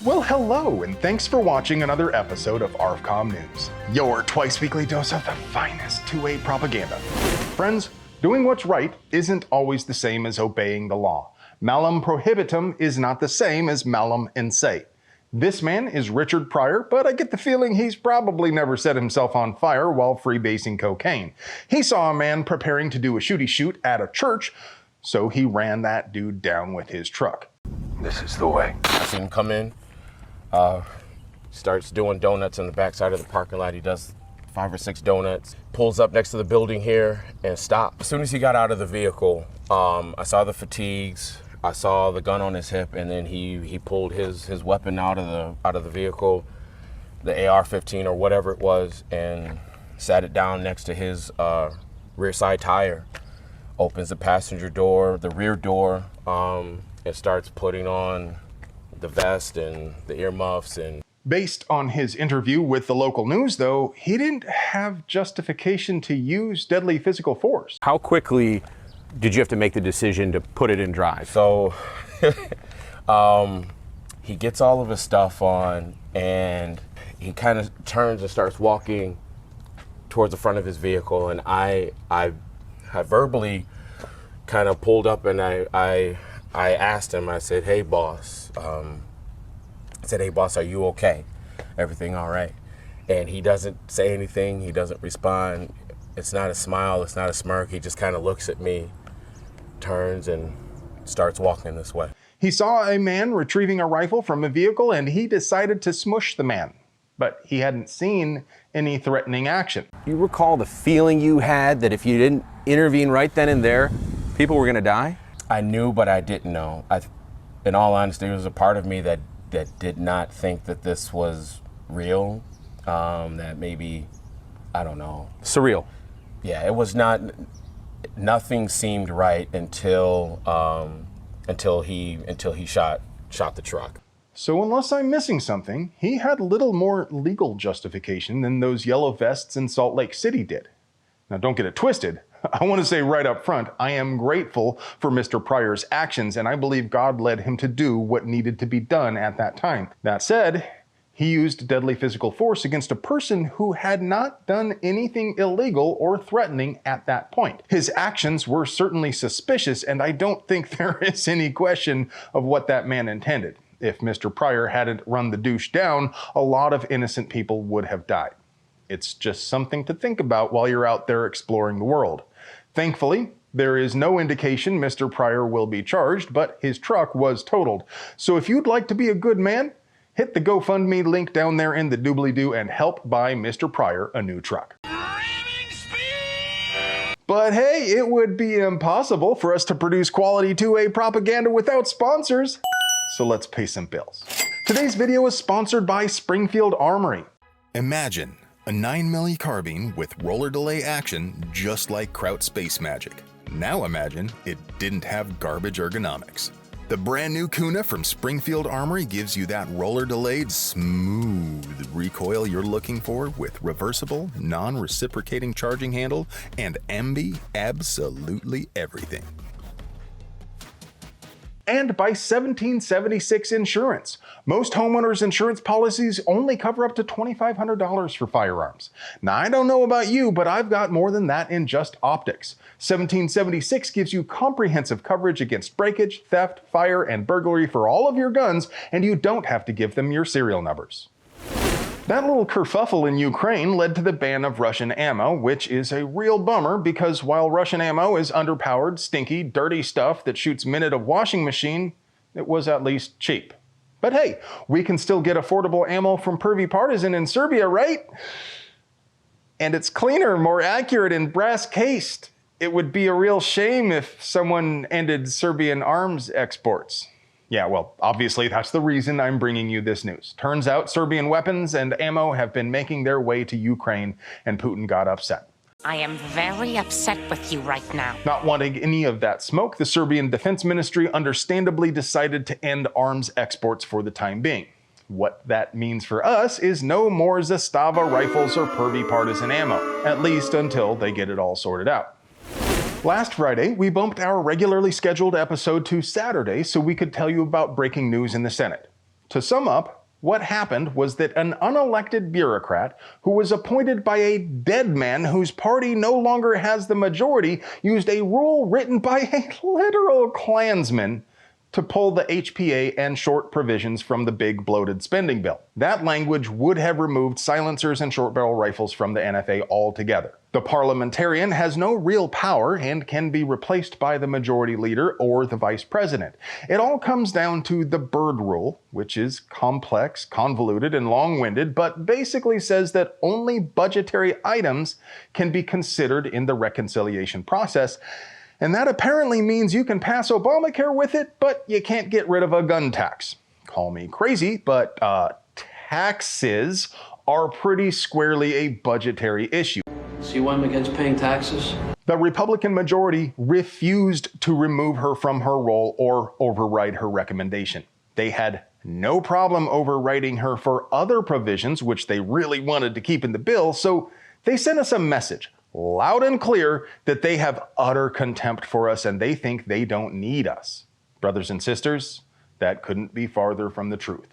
Well, hello, and thanks for watching another episode of ARFCOM News, your twice-weekly dose of the finest 2A propaganda. Friends, doing what's right isn't always the same as obeying the law. Malum prohibitum is not the same as malum in se. This man is Richard Pryor, but I get the feeling he's probably never set himself on fire while freebasing cocaine. He saw a man preparing to do a shooty shoot at a church, so he ran that dude down with his truck. This is the way. I see him come in, starts doing donuts on the backside of the parking lot. He does 5 or 6 donuts, pulls up next to the building here and stops. As soon as he got out of the vehicle, I saw the fatigues, I saw the gun on his hip, and then he pulled his weapon out of the vehicle, the AR-15 or whatever it was, and sat it down next to his rear side tire. Opens the passenger door, the rear door, and starts putting on the vest and the earmuffs. And based on his interview with the local news, though, he didn't have justification to use deadly physical force. How quickly did you have to make the decision to put it in drive? So he gets all of his stuff on, and he kind of turns and starts walking towards the front of his vehicle, and I verbally kind of pulled up, and I asked him, I said, "Hey boss," "Are you okay? Everything all right?" And he doesn't say anything, he doesn't respond. It's not a smile, it's not a smirk, he just kind of looks at me, turns and starts walking this way. He saw a man retrieving a rifle from a vehicle and he decided to smush the man, but he hadn't seen any threatening action. You recall the feeling you had that if you didn't intervene right then and there, people were gonna die? I knew, but I didn't know. In all honesty, there was a part of me that did not think that this was real, that maybe, I don't know. Surreal. Yeah, it was not, nothing seemed right until he shot the truck. So unless I'm missing something, he had little more legal justification than those yellow vests in Salt Lake City did. Now don't get it twisted. I want to say right up front, I am grateful for Mr. Pryor's actions, and I believe God led him to do what needed to be done at that time. That said, he used deadly physical force against a person who had not done anything illegal or threatening at that point. His actions were certainly suspicious, and I don't think there is any question of what that man intended. If Mr. Pryor hadn't run the douche down, a lot of innocent people would have died. It's just something to think about while you're out there exploring the world. Thankfully, there is no indication Mr. Pryor will be charged, but his truck was totaled. So if you'd like to be a good man, hit the GoFundMe link down there in the doobly-doo and help buy Mr. Pryor a new truck. But hey, it would be impossible for us to produce quality 2A propaganda without sponsors. So let's pay some bills. Today's video is sponsored by Springfield Armory. Imagine a 9mm carbine with roller delay action just like Kraut Space Magic. Now imagine it didn't have garbage ergonomics. The brand new Kuna from Springfield Armory gives you that roller delayed smooth recoil you're looking for with reversible, non-reciprocating charging handle and MB absolutely everything. And by 1776 Insurance. Most homeowners insurance policies only cover up to $2,500 for firearms. Now, I don't know about you, but I've got more than that in just optics. 1776 gives you comprehensive coverage against breakage, theft, fire, and burglary for all of your guns, and you don't have to give them your serial numbers. That little kerfuffle in Ukraine led to the ban of Russian ammo, which is a real bummer because while Russian ammo is underpowered, stinky, dirty stuff that shoots minute of washing machine, it was at least cheap. But hey, we can still get affordable ammo from Pervy Partisan in Serbia, right? And it's cleaner, more accurate, and brass cased. It would be a real shame if someone ended Serbian arms exports. Yeah, well, obviously that's the reason I'm bringing you this news. Turns out Serbian weapons and ammo have been making their way to Ukraine, and Putin got upset. I am very upset with you right now. Not wanting any of that smoke, the Serbian Defense Ministry understandably decided to end arms exports for the time being. What that means for us is no more Zastava rifles or Pervy Partisan ammo, at least until they get it all sorted out. Last Friday, we bumped our regularly scheduled episode to Saturday so we could tell you about breaking news in the Senate. To sum up, What happened was that an unelected bureaucrat who was appointed by a dead man whose party no longer has the majority used a rule written by a literal Klansman to pull the HPA and short provisions from the big bloated spending bill. That language would have removed silencers and short barrel rifles from the NFA altogether. The parliamentarian has no real power and can be replaced by the majority leader or the vice president. It all comes down to the Byrd Rule, which is complex, convoluted, and long-winded, but basically says that only budgetary items can be considered in the reconciliation process. And that apparently means you can pass Obamacare with it, but you can't get rid of a gun tax. Call me crazy, but taxes are pretty squarely a budgetary issue. See why I'm against paying taxes? The Republican majority refused to remove her from her role or override her recommendation. They had no problem overriding her for other provisions, which they really wanted to keep in the bill, so they sent us a message, loud and clear, that they have utter contempt for us and they think they don't need us. Brothers and sisters, that couldn't be farther from the truth.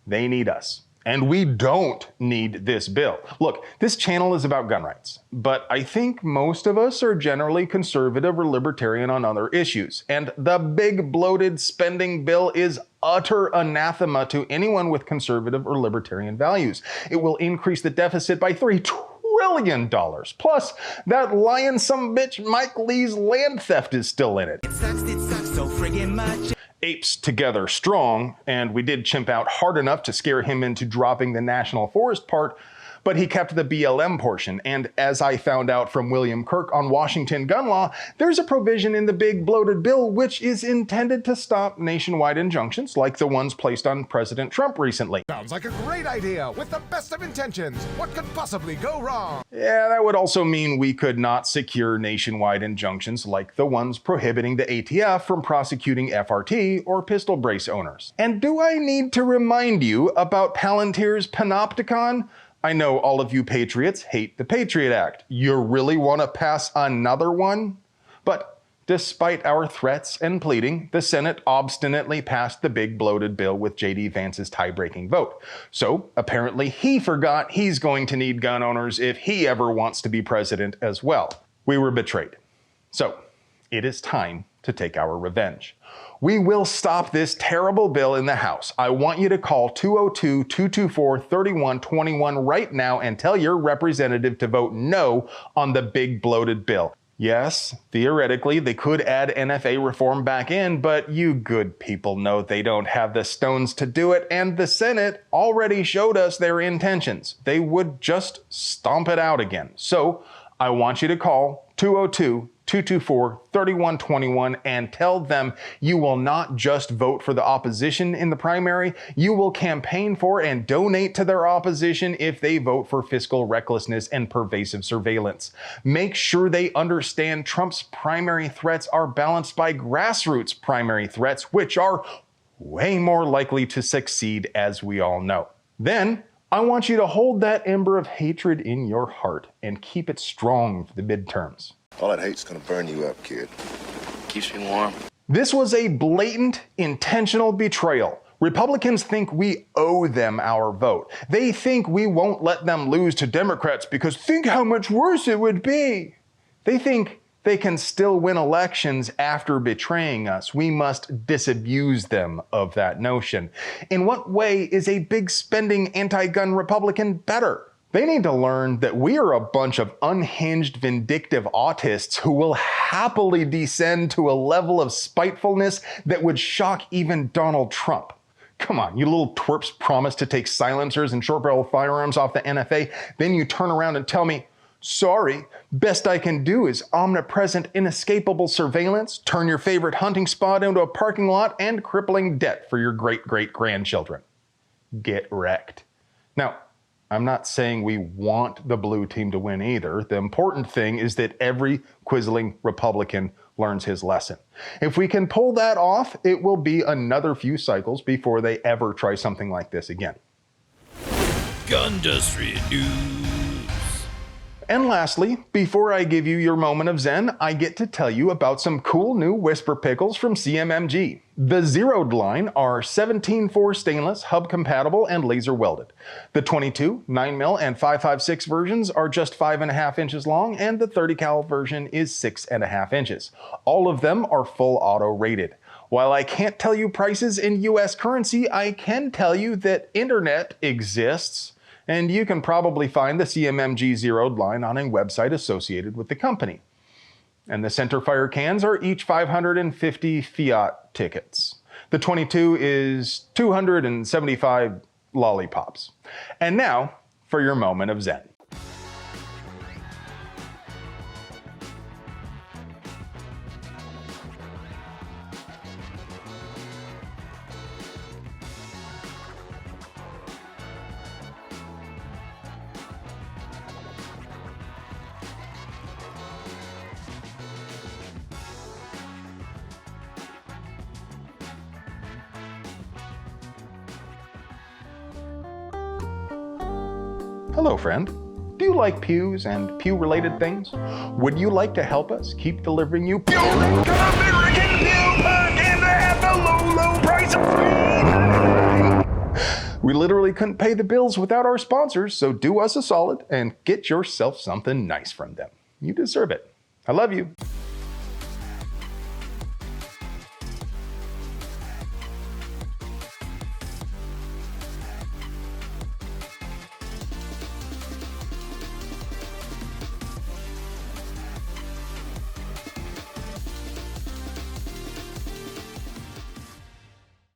They need us. And we don't need this bill. Look, this channel is about gun rights, but I think most of us are generally conservative or libertarian on other issues. And the big bloated spending bill is utter anathema to anyone with conservative or libertarian values. It will increase the deficit by $3 trillion. Plus, that lion sumbitch Mike Lee's land theft is still in it. It sucks so friggin' much. Apes together strong, and we did chimp out hard enough to scare him into dropping the national forest part, but he kept the BLM portion. And as I found out from William Kirk on Washington gun law, there's a provision in the big bloated bill which is intended to stop nationwide injunctions like the ones placed on President Trump recently. Sounds like a great idea with the best of intentions. What could possibly go wrong? Yeah, that would also mean we could not secure nationwide injunctions like the ones prohibiting the ATF from prosecuting FRT or pistol brace owners. And do I need to remind you about Palantir's Panopticon? I know all of you patriots hate the Patriot Act. You really want to pass another one? But despite our threats and pleading, the Senate obstinately passed the big bloated bill with J.D. Vance's tie-breaking vote. So apparently he forgot he's going to need gun owners if he ever wants to be president as well. We were betrayed. So it is time to take our revenge. We will stop this terrible bill in the House. I want you to call 202-224-3121 right now and tell your representative to vote no on the big bloated bill. Yes, theoretically, they could add NFA reform back in, but you good people know they don't have the stones to do it, and the Senate already showed us their intentions. They would just stomp it out again. So I want you to call 202-224-3121 and tell them you will not just vote for the opposition in the primary, you will campaign for and donate to their opposition if they vote for fiscal recklessness and pervasive surveillance. Make sure they understand Trump's primary threats are balanced by grassroots primary threats, which are way more likely to succeed, as we all know. Then, I want you to hold that ember of hatred in your heart and keep it strong for the midterms. All that hate's gonna burn you up, kid. Keeps me warm. This was a blatant, intentional betrayal. Republicans think we owe them our vote. They think we won't let them lose to Democrats because think how much worse it would be. They think they can still win elections after betraying us. We must disabuse them of that notion. In what way is a big spending anti-gun Republican better? They need to learn that we are a bunch of unhinged, vindictive autists who will happily descend to a level of spitefulness that would shock even Donald Trump. Come on, you little twerps promise to take silencers and short-barrel firearms off the NFA, then you turn around and tell me, sorry, best I can do is omnipresent, inescapable surveillance, turn your favorite hunting spot into a parking lot, and crippling debt for your great-great-grandchildren. Get wrecked. Now, I'm not saying we want the blue team to win either. The important thing is that every quisling Republican learns his lesson. If we can pull that off, it will be another few cycles before they ever try something like this again. Gundustry News. And lastly, before I give you your moment of zen, I get to tell you about some cool new Whisper Pickles from CMMG. The Zeroed line are 17.4 stainless, hub compatible, and laser welded. The 22, 9mm, and 5.56 versions are just 5.5 inches long, and the 30 cal version is 6.5 inches. All of them are full auto rated. While I can't tell you prices in US currency, I can tell you that internet exists, and you can probably find the CMMG Zeroed line on a website associated with the company. And the centerfire cans are each 550 fiat tickets. The 22 is 275 lollipops. And now for your moment of zen. Hello, friend. Do you like pews and pew-related things? Would you like to help us keep delivering you pew American pew propaganda at the low price of free? We literally couldn't pay the bills without our sponsors, so do us a solid and get yourself something nice from them. You deserve it. I love you.